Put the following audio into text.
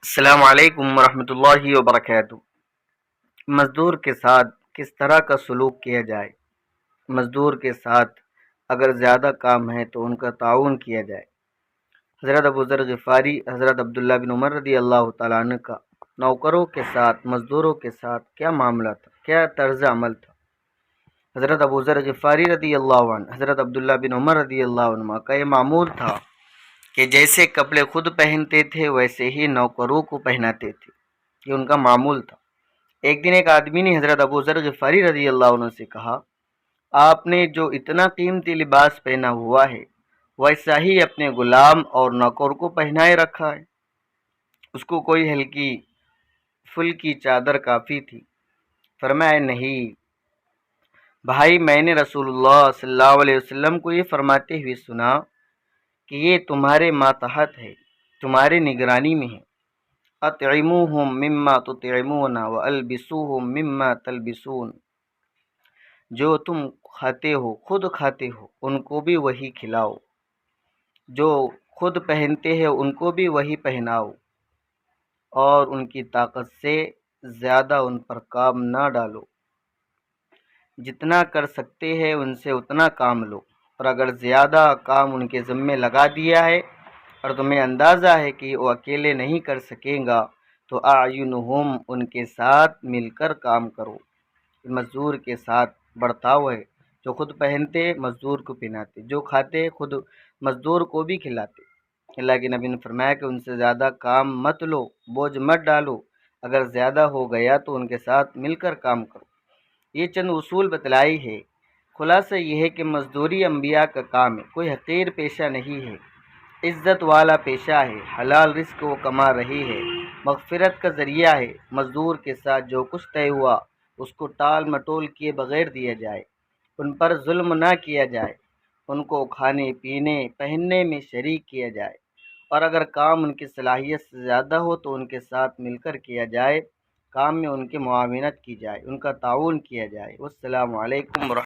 السلام علیکم ورحمۃ اللہ وبرکاتہ۔ مزدور کے ساتھ کس طرح کا سلوک کیا جائے؟ مزدور کے ساتھ اگر زیادہ کام ہے تو ان کا تعاون کیا جائے۔ حضرت ابو ذر غفاری، حضرت عبداللہ بن عمر رضی اللہ تعالیٰ عنہ کا نوکروں کے ساتھ، مزدوروں کے ساتھ کیا معاملہ تھا، کیا طرز عمل تھا؟ حضرت ابو ذر غفاری رضی اللہ عنہ، حضرت عبداللہ بن عمر رضی اللہ عنہ کا یہ معمول تھا کہ جیسے کپڑے خود پہنتے تھے ویسے ہی نوکروں کو پہناتے تھے۔ یہ ان کا معمول تھا۔ ایک دن ایک آدمی نے حضرت ابو ذر غفاری رضی اللہ عنہ سے کہا، آپ نے جو اتنا قیمتی لباس پہنا ہوا ہے ویسا ہی اپنے غلام اور نوکر کو پہنائے رکھا ہے۔ اس کو کوئی ہلکی پھلکی چادر کافی تھی۔ فرمایا، نہیں بھائی، میں نے رسول اللہ صلی اللہ علیہ وسلم کو یہ فرماتے ہوئے سنا کہ یہ تمہارے ماتحت ہے، تمہارے نگرانی میں ہے۔ اطعموہم مما تطعمون والبسوہم مما تلبسون، جو تم کھاتے ہو، خود کھاتے ہو، ان کو بھی وہی کھلاؤ، جو خود پہنتے ہیں ان کو بھی وہی پہناؤ، اور ان کی طاقت سے زیادہ ان پر کام نہ ڈالو۔ جتنا کر سکتے ہیں ان سے اتنا کام لو، اور اگر زیادہ کام ان کے ذمے لگا دیا ہے اور تمہیں اندازہ ہے کہ وہ اکیلے نہیں کر سکیں گا تو اعینہم، ان کے ساتھ مل کر کام کرو۔ مزدور کے ساتھ برتاؤ ہے، جو خود پہنتے مزدور کو پہناتے، جو کھاتے خود مزدور کو بھی کھلاتے۔ اللہ کے نبی نے فرمایا کہ ان سے زیادہ کام مت لو، بوجھ مت ڈالو، اگر زیادہ ہو گیا تو ان کے ساتھ مل کر کام کرو۔ یہ چند اصول بتلائی ہے۔ خلاصہ یہ ہے کہ مزدوری انبیاء کا کام ہے، کوئی حقیر پیشہ نہیں ہے، عزت والا پیشہ ہے، حلال رزق وہ کما رہی ہے، مغفرت کا ذریعہ ہے۔ مزدور کے ساتھ جو کچھ طے ہوا اس کو ٹال مٹول کیے بغیر دیا جائے، ان پر ظلم نہ کیا جائے، ان کو کھانے پینے پہننے میں شریک کیا جائے، اور اگر کام ان کی صلاحیت سے زیادہ ہو تو ان کے ساتھ مل کر کیا جائے، کام میں ان کی معاونت کی جائے، ان کا تعاون کیا جائے۔ والسلام علیکم ورحمۃ اللہ۔